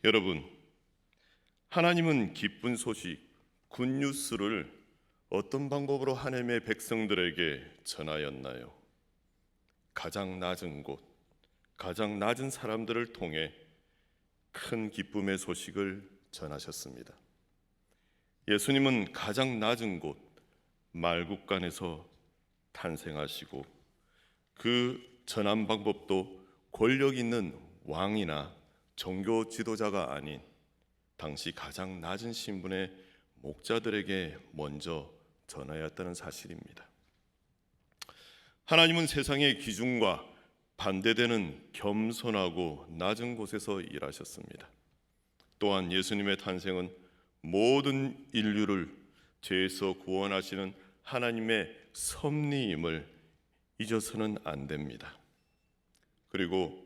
여러분, 하나님은 기쁜 소식, 굿뉴스를 어떤 방법으로 하나님의 백성들에게 전하였나요? 가장 낮은 곳, 가장 낮은 사람들을 통해 큰 기쁨의 소식을 전하셨습니다. 예수님은 가장 낮은 곳, 말국간에서 탄생하시고 그 전한 방법도 권력 있는 왕이나 종교 지도자가 아닌 당시 가장 낮은 신분의 목자들에게 먼저 전하였다는 사실입니다. 하나님은 세상의 기준과 반대되는 겸손하고 낮은 곳에서 일하셨습니다. 또한 예수님의 탄생은 모든 인류를 죄에서 구원하시는 하나님의 섭리임을 잊어서는 안 됩니다. 그리고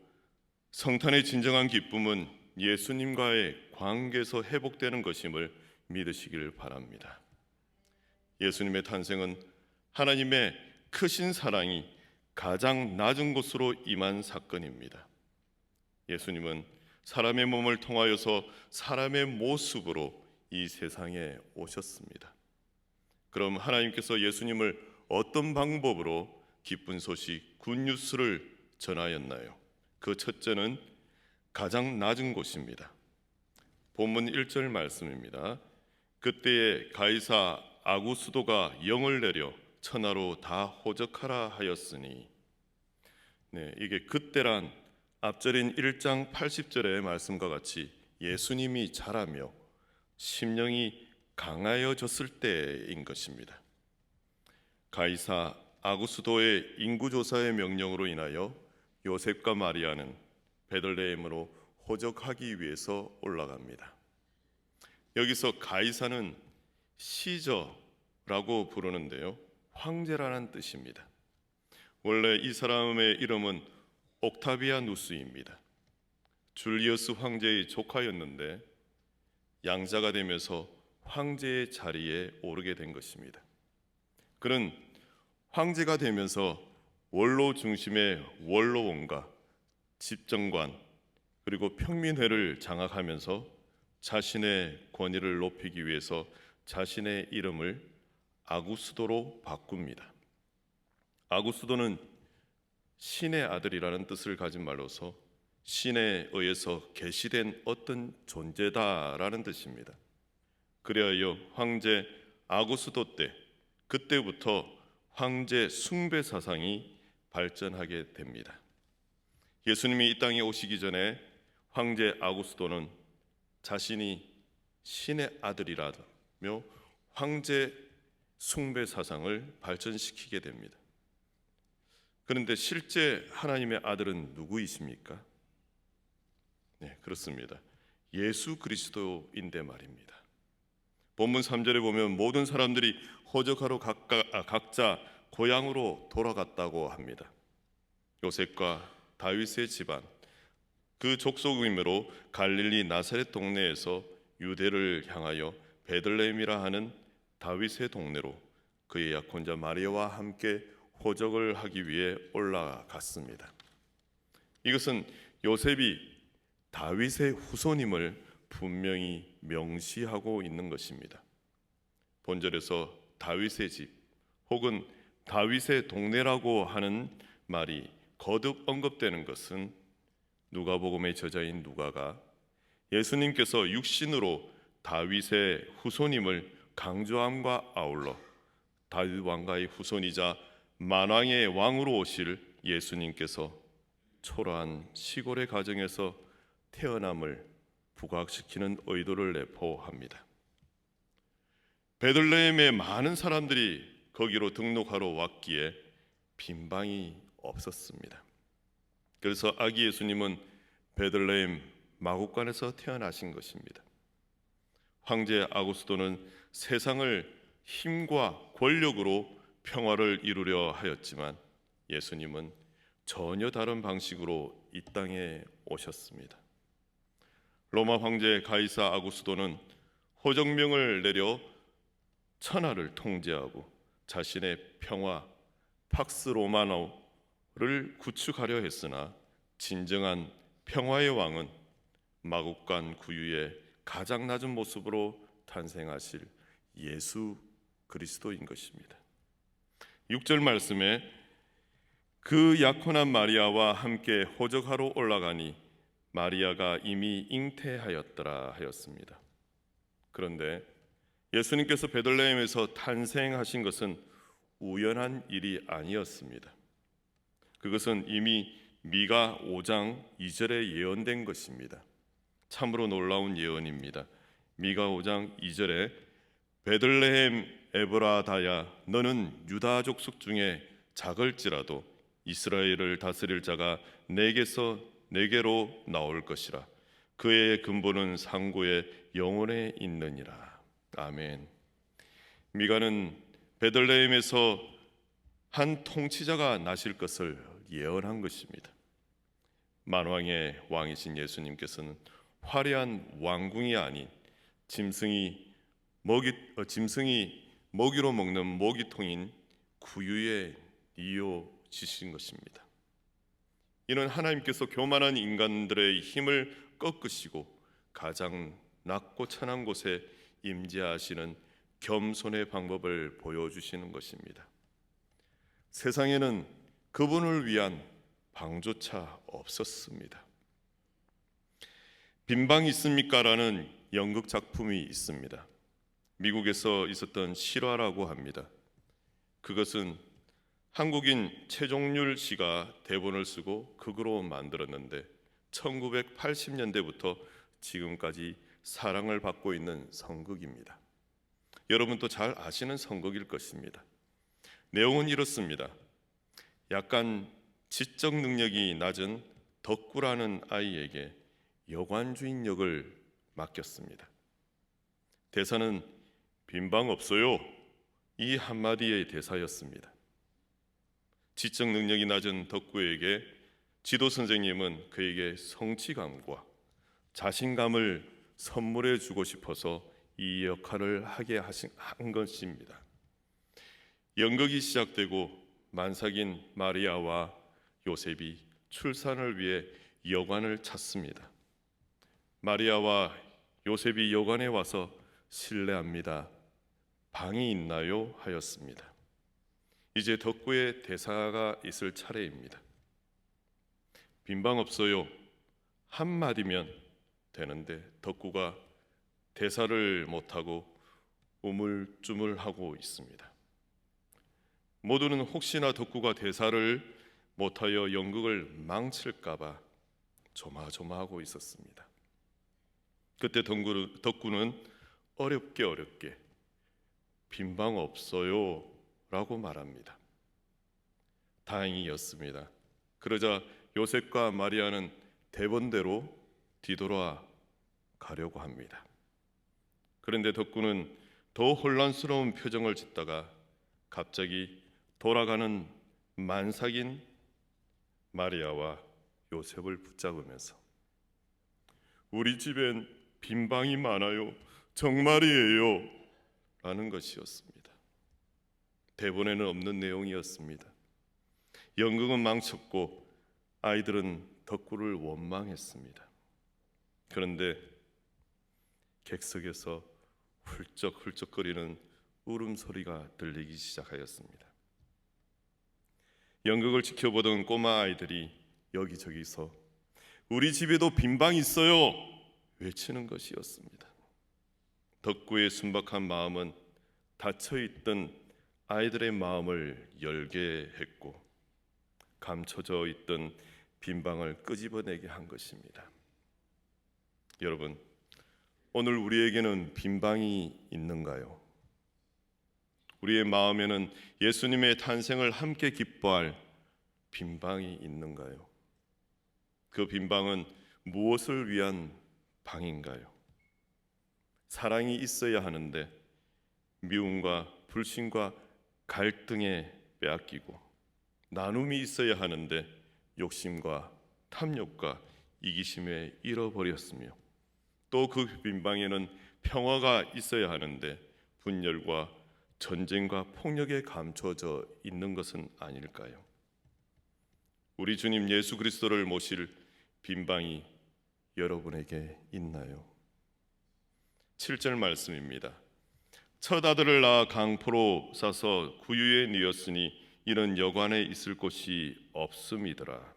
성탄의 진정한 기쁨은 예수님과의 관계에서 회복되는 것임을 믿으시길 바랍니다. 예수님의 탄생은 하나님의 크신 사랑이 가장 낮은 곳으로 임한 사건입니다. 예수님은 사람의 몸을 통하여서 사람의 모습으로 이 세상에 오셨습니다. 그럼 하나님께서 예수님을 어떤 방법으로 기쁜 소식, 굿뉴스를 전하였나요? 그 첫째는 가장 낮은 곳입니다. 본문 1절 말씀입니다. 그때에 가이사 아구스도가 영을 내려 천하로 다 호적하라 하였으니, 이게 그때란 앞절인 1장 80절의 말씀과 같이 예수님이 자라며 심령이 강하여졌을 때인 것입니다. 가이사 아구스도의 인구조사의 명령으로 인하여 요셉과 마리아는 베들레헴으로 호적하기 위해서 올라갑니다. 여기서 가이사는 시저라고 부르는데요, 황제라는 뜻입니다. 원래 이 사람의 이름은 옥타비아누스입니다. 줄리어스 황제의 조카였는데 양자가 되면서 황제의 자리에 오르게 된 것입니다. 그는 황제가 되면서 원로 중심의 원로원과 집정관 그리고 평민회를 장악하면서 자신의 권위를 높이기 위해서 자신의 이름을 아구스도로 바꿉니다. 아구스도는 신의 아들이라는 뜻을 가진 말로서 신에 의해서 계시된 어떤 존재다라는 뜻입니다. 그리하여 황제 아구스도 그때부터 황제 숭배 사상이 발전하게 됩니다. 예수님이 이 땅에 오시기 전에 황제 아구스도는 자신이 신의 아들이라며 황제 숭배 사상을 발전시키게 됩니다. 그런데 실제 하나님의 아들은 누구이십니까? 네, 그렇습니다. 예수 그리스도인데 말입니다. 본문 3절에 보면 모든 사람들이 호적하러 각자 고향으로 돌아갔다고 합니다. 요셉과 다윗의 집안, 그 족속임으로 갈릴리 나사렛 동네에서 유대를 향하여 베들레헴이라 하는 다윗의 동네로 그의 약혼자 마리아와 함께 호적을 하기 위해 올라갔습니다. 이것은 요셉이 다윗의 후손임을 분명히 명시하고 있는 것입니다. 본절에서 다윗의 집 혹은 다윗의 동네라고 하는 말이 거듭 언급되는 것은 누가복음의 저자인 누가가 예수님께서 육신으로 다윗의 후손임을 강조함과 아울러 다윗 왕가의 후손이자 만왕의 왕으로 오실 예수님께서 초라한 시골의 가정에서 태어남을 부각시키는 의도를 내포합니다. 베들레헴에 많은 사람들이 거기로 등록하러 왔기에 빈 방이 없었습니다. 그래서 아기 예수님은 베들레헴 마구간에서 태어나신 것입니다. 황제 아구스도는 세상을 힘과 권력으로 평화를 이루려 하였지만 예수님은 전혀 다른 방식으로 이 땅에 오셨습니다. 로마 황제 가이사 아구스도는 호적명을 내려 천하를 통제하고 자신의 평화 팍스 로마노를 구축하려 했으나 진정한 평화의 왕은 마국간 구유의 가장 낮은 모습으로 탄생하실 예수 그리스도인 것입니다. 6절 말씀에 그 약혼한 마리아와 함께 호적하러 올라가니 마리아가 이미 잉태하였더라 하였습니다. 그런데 예수님께서 베들레헴에서 탄생하신 것은 우연한 일이 아니었습니다. 그것은 이미 미가 5장 2절에 예언된 것입니다. 참으로 놀라운 예언입니다. 미가 5장 2절에 베들레헴 에브라다야 너는 유다 족속 중에 작을지라도 이스라엘을 다스릴 자가 내게로 나올 것이라. 그의 근본은 상고의 영혼에 있느니라. 아멘. 미가는 베들레헴에서 한 통치자가 나실 것을 예언한 것입니다. 만왕의 왕이신 예수님께서는 화려한 왕궁이 아닌 짐승이 먹이로 먹는 모기통인 구유에 뉘어지신 것입니다. 이는 하나님께서 교만한 인간들의 힘을 꺾으시고 가장 낮고 천한 곳에 임재하시는 겸손의 방법을 보여주시는 것입니다. 세상에는 그분을 위한 방조차 없었습니다. 빈방 있습니까? 라는 연극 작품이 있습니다. 미국에서 있었던 실화라고 합니다. 그것은 한국인 최종률 씨가 대본을 쓰고 극으로 만들었는데 1980년대부터 지금까지 사랑을 받고 있는 성극입니다. 여러분도 잘 아시는 성극일 것입니다. 내용은 이렇습니다. 약간 지적 능력이 낮은 덕구라는 아이에게 여관주인 역을 맡겼습니다. 대사는 빈방 없어요. 이 한마디의 대사였습니다. 지적 능력이 낮은 덕구에게 지도 선생님은 그에게 성취감과 자신감을 선물해 주고 싶어서 이 역할을 하게 한 것입니다. 연극이 시작되고 만삭인 마리아와 요셉이 출산을 위해 여관을 찾습니다. 마리아와 요셉이 여관에 와서 실례합니다. 방이 있나요? 하였습니다. 이제 덕구의 대사가 있을 차례입니다. 빈방 없어요. 한마디면 되는데 덕구가 대사를 못하고 우물쭈물하고 있습니다. 모두는 혹시나 덕구가 대사를 못하여 연극을 망칠까봐 조마조마하고 있었습니다. 그때 덕구는 어렵게 빈방 없어요 라고 말합니다. 다행이었습니다. 그러자 요셉과 마리아는 대본대로 뒤돌아 가려고 합니다. 그런데 덕구는 더 혼란스러운 표정을 짓다가 갑자기 돌아가는 만삭인 마리아와 요셉을 붙잡으면서 우리 집엔 빈방이 많아요. 정말이에요. 라는 것이었습니다. 대본에는 없는 내용이었습니다. 연극은 망쳤고 아이들은 덕구를 원망했습니다. 그런데 객석에서 훌쩍훌쩍거리는 울음소리가 들리기 시작하였습니다. 연극을 지켜보던 꼬마 아이들이 여기저기서 우리 집에도 빈방 있어요 외치는 것이었습니다. 덕구의 순박한 마음은 닫혀있던 아이들의 마음을 열게 했고 감춰져 있던 빈방을 끄집어내게 한 것입니다. 여러분, 오늘 우리에게는 빈방이 있는가요? 우리의 마음에는 예수님의 탄생을 함께 기뻐할 빈방이 있는가요? 그 빈방은 무엇을 위한 방인가요? 사랑이 있어야 하는데 미움과 불신과 갈등에 빼앗기고 나눔이 있어야 하는데 욕심과 탐욕과 이기심에 잃어버렸으며 또 그 빈방에는 평화가 있어야 하는데 분열과 전쟁과 폭력에 감춰져 있는 것은 아닐까요? 우리 주님 예수 그리스도를 모실 빈방이 여러분에게 있나요? 7절 말씀입니다. 첫 아들을 낳아 강포로 싸서 구유에 뉘었으니 이는 여관에 있을 곳이 없음이더라.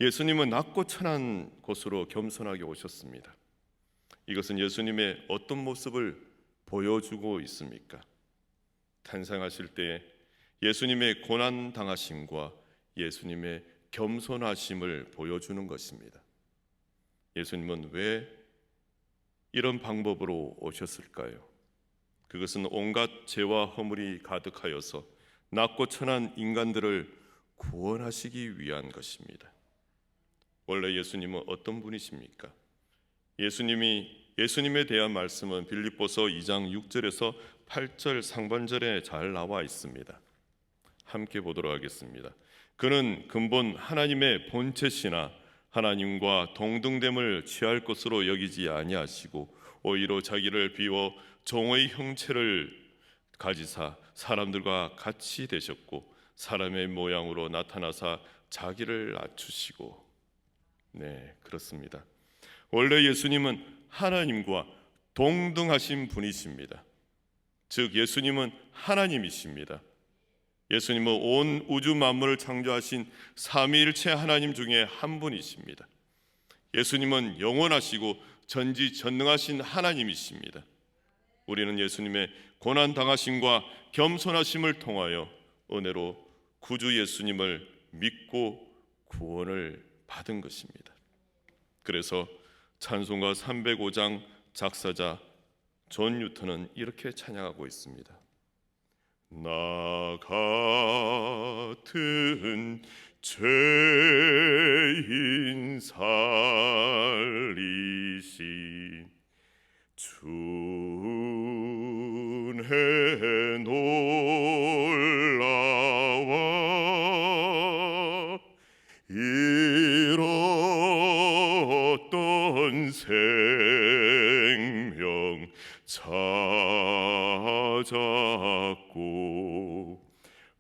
예수님은 낮고 천한 곳으로 겸손하게 오셨습니다. 이것은 예수님의 어떤 모습을 보여주고 있습니까? 탄생하실 때에 예수님의 고난 당하심과 예수님의 겸손하심을 보여주는 것입니다. 예수님은 왜 이런 방법으로 오셨을까요? 그것은 온갖 죄와 허물이 가득하여서 낮고 천한 인간들을 구원하시기 위한 것입니다. 원래 예수님은 어떤 분이십니까? 예수님에 대한 말씀은 빌립보서 2장 6절에서 8절 상반절에 잘 나와 있습니다. 함께 보도록 하겠습니다. 그는 근본 하나님의 본체시나 하나님과 동등됨을 취할 것으로 여기지 아니하시고 오히려 자기를 비워 종의 형체를 가지사 사람들과 같이 되셨고 사람의 모양으로 나타나사 자기를 낮추시고. 네, 그렇습니다. 원래 예수님은 하나님과 동등하신 분이십니다. 즉 예수님은 하나님이십니다. 예수님은 온 우주 만물을 창조하신 삼위일체 하나님 중에 한 분이십니다. 예수님은 영원하시고 전지전능하신 하나님이십니다. 우리는 예수님의 고난당하심과 겸손하심을 통하여 은혜로 구주 예수님을 믿고 구원을 받은 것입니다. 그래서 찬송가 305장 작사자 존 뉴턴은 이렇게 찬양하고 있습니다. 나 같은 죄인 살리신 주의 놀라와 잃었던 생명 찾았고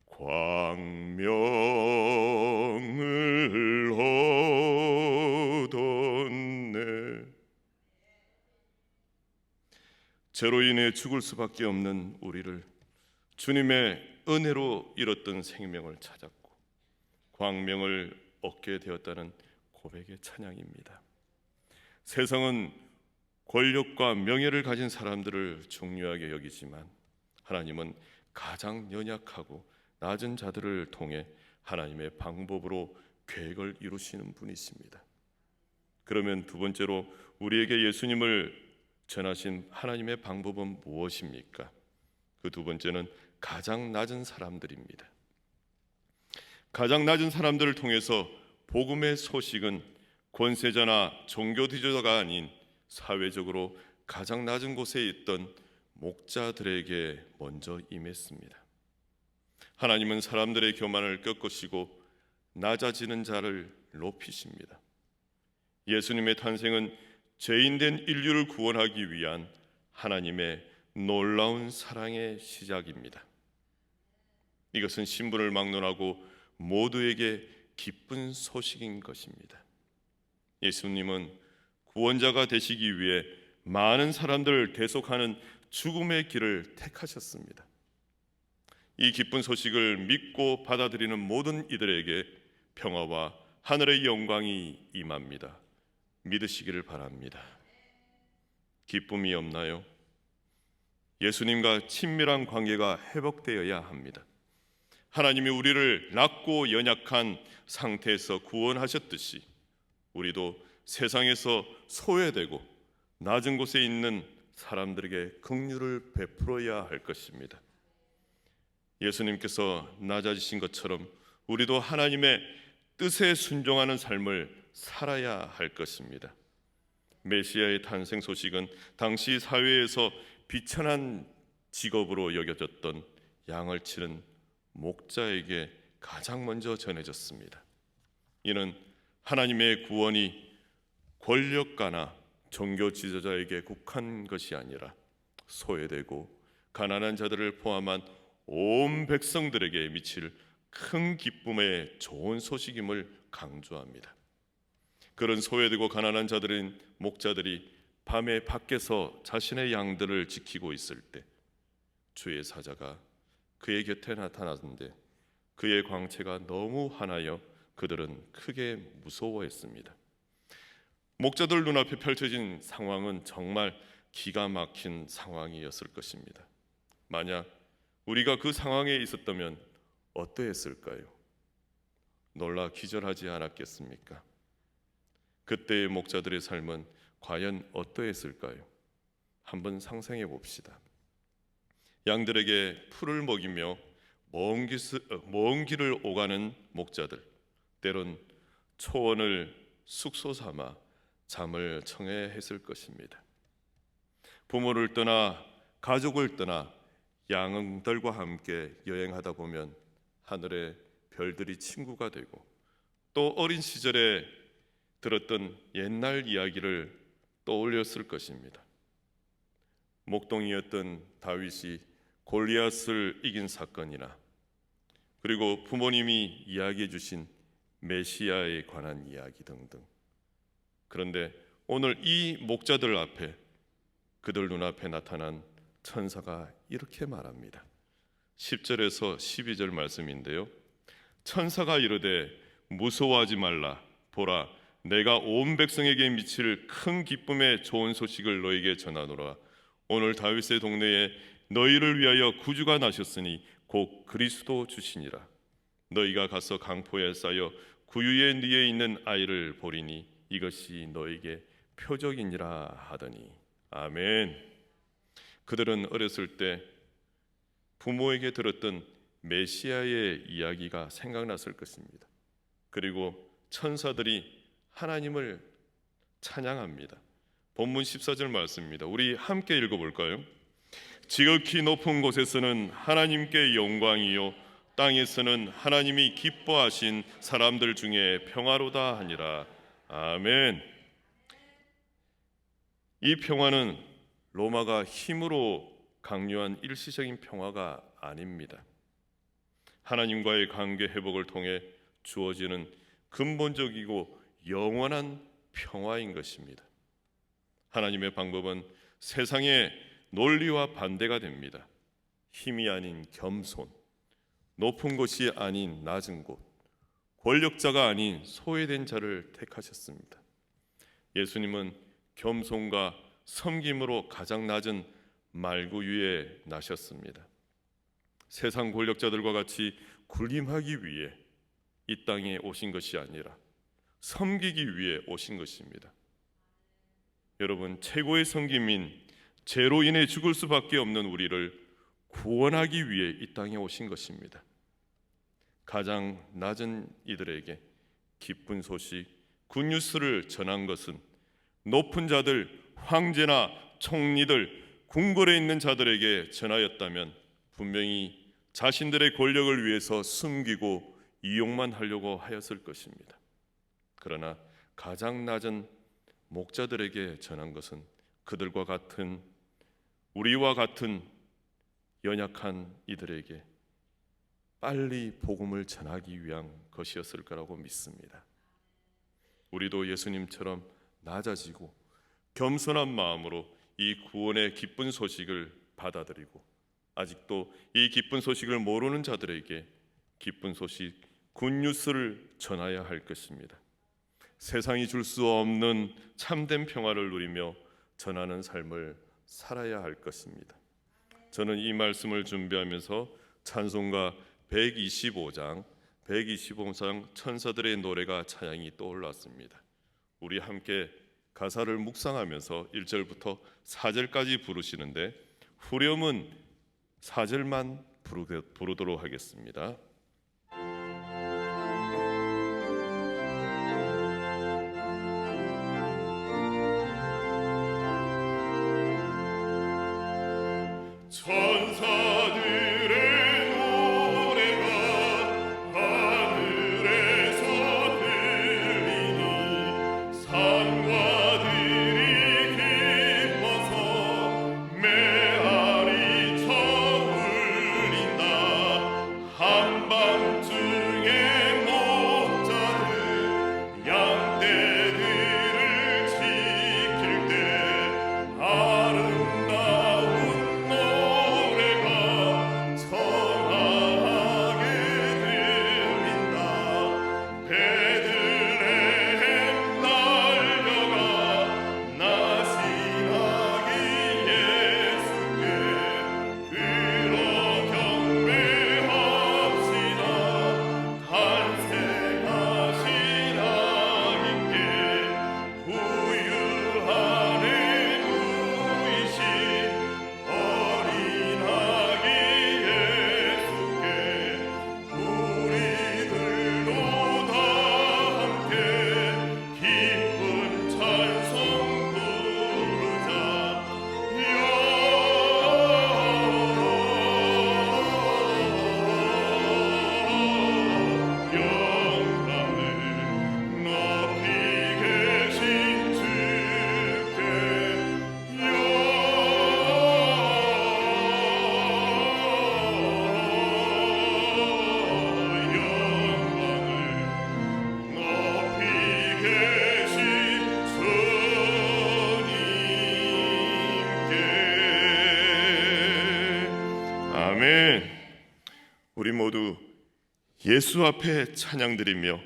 광명을 얻었네. 죄로 인해 죽을 수밖에 없는 우리를 주님의 은혜로 잃었던 생명을 찾았고 광명을 얻게 되었다는 고백의 찬양입니다. 세상은 권력과 명예를 가진 사람들을 중요하게 여기지만 하나님은 가장 연약하고 낮은 자들을 통해 하나님의 방법으로 계획을 이루시는 분이십니다. 그러면 두 번째로 우리에게 예수님을 전하신 하나님의 방법은 무엇입니까? 그 두 번째는 가장 낮은 사람들입니다. 가장 낮은 사람들을 통해서 복음의 소식은 권세자나 종교 지도자가 아닌 사회적으로 가장 낮은 곳에 있던 목자들에게 먼저 임했습니다. 하나님은 사람들의 교만을 꺾으시고 낮아지는 자를 높이십니다. 예수님의 탄생은 죄인된 인류를 구원하기 위한 하나님의 놀라운 사랑의 시작입니다. 이것은 신분을 막론하고 모두에게 기쁜 소식인 것입니다. 예수님은 구원자가 되시기 위해 많은 사람들을 대속하는 죽음의 길을 택하셨습니다. 이 기쁜 소식을 믿고 받아들이는 모든 이들에게 평화와 하늘의 영광이 임합니다. 믿으시기를 바랍니다. 기쁨이 없나요? 예수님과 친밀한 관계가 회복되어야 합니다. 하나님이 우리를 낮고 연약한 상태에서 구원하셨듯이 우리도 세상에서 소외되고 낮은 곳에 있는 사람들에게 긍휼을 베풀어야 할 것입니다. 예수님께서 낮아지신 것처럼 우리도 하나님의 뜻에 순종하는 삶을 살아야 할 것입니다. 메시아의 탄생 소식은 당시 사회에서 비천한 직업으로 여겨졌던 양을 치는 목자에게 가장 먼저 전해졌습니다. 이는 하나님의 구원이 권력가나 종교 지도자에게 국한 것이 아니라 소외되고 가난한 자들을 포함한 온 백성들에게 미칠 큰 기쁨의 좋은 소식임을 강조합니다. 그런 소외되고 가난한 자들인 목자들이 밤에 밖에서 자신의 양들을 지키고 있을 때 주의 사자가 그의 곁에 나타났는데 그의 광채가 너무 환하여 그들은 크게 무서워했습니다. 목자들 눈앞에 펼쳐진 상황은 정말 기가 막힌 상황이었을 것입니다. 만약 우리가 그 상황에 있었다면 어떠했을까요? 놀라 기절하지 않았겠습니까? 그때의 목자들의 삶은 과연 어떠했을까요? 한번 상상해 봅시다. 양들에게 풀을 먹이며 먼 길을 오가는 목자들, 때론 초원을 숙소 삼아 잠을 청해 했을 것입니다. 부모를 떠나 가족을 떠나 양들과 함께 여행하다 보면 하늘의 별들이 친구가 되고 또 어린 시절에 들었던 옛날 이야기를 떠올렸을 것입니다. 목동이었던 다윗이 골리앗을 이긴 사건이나 그리고 부모님이 이야기해 주신 메시아에 관한 이야기 등등. 그런데 오늘 이 목자들 앞에 그들 눈앞에 나타난 천사가 이렇게 말합니다. 10절에서 12절 말씀인데요. 천사가 이르되 무서워하지 말라. 보라, 내가 온 백성에게 미칠 큰 기쁨의 좋은 소식을 너에게 전하노라. 오늘 다윗의 동네에 너희를 위하여 구주가 나셨으니 곧 그리스도 주시니라. 너희가 가서 강포에 쌓여 구유의 뒤에 있는 아이를 보리니 이것이 너에게 표적이니라 하더니. 아멘. 그들은 어렸을 때 부모에게 들었던 메시아의 이야기가 생각났을 것입니다. 그리고 천사들이 하나님을 찬양합니다. 본문 14절 말씀입니다. 우리 함께 읽어볼까요? 지극히 높은 곳에서는 하나님께 영광이요 땅에서는 하나님이 기뻐하신 사람들 중에 평화로다 하니라. 아멘. 이 평화는 로마가 힘으로 강요한 일시적인 평화가 아닙니다. 하나님과의 관계 회복을 통해 주어지는 근본적이고 영원한 평화인 것입니다. 하나님의 방법은 세상의 논리와 반대가 됩니다. 힘이 아닌 겸손, 높은 곳이 아닌 낮은 곳, 권력자가 아닌 소외된 자를 택하셨습니다. 예수님은 겸손과 섬김으로 가장 낮은 말구 위에 나셨습니다. 세상 권력자들과 같이 군림하기 위해 이 땅에 오신 것이 아니라 섬기기 위해 오신 것입니다. 여러분, 최고의 섬김인 죄로 인해 죽을 수밖에 없는 우리를 구원하기 위해 이 땅에 오신 것입니다. 가장 낮은 이들에게 기쁜 소식, 굿뉴스를 전한 것은 높은 자들, 황제나 총리들, 궁궐에 있는 자들에게 전하였다면 분명히 자신들의 권력을 위해서 숨기고 이용만 하려고 하였을 것입니다. 그러나 가장 낮은 목자들에게 전한 것은 그들과 같은, 우리와 같은 연약한 이들에게 빨리 복음을 전하기 위한 것이었을 거라고 믿습니다. 우리도 예수님처럼 낮아지고 겸손한 마음으로 이 구원의 기쁜 소식을 받아들이고 아직도 이 기쁜 소식을 모르는 자들에게 기쁜 소식, 굿뉴스를 전하야 할 것입니다. 세상이 줄 수 없는 참된 평화를 누리며 전하는 삶을 살아야 할 것입니다. 저는 이 말씀을 준비하면서 찬송가 125장 천사들의 노래가 찬양이 떠올랐습니다. 우리 함께 가사를 묵상하면서 1절부터 4절까지 부르시는데 후렴은 4절만 부르도록 하겠습니다. 천사들의 노래가 하늘에서 들리니 산과 들이 기뻐서 메아리 쳐 울린다. 한밤 아멘. 우리 모두 예수 앞에 찬양드리며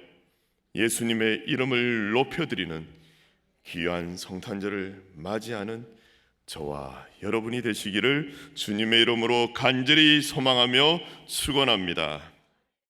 예수님의 이름을 높여드리는 귀한 성탄절을 맞이하는 저와 여러분이 되시기를 주님의 이름으로 간절히 소망하며 축원합니다.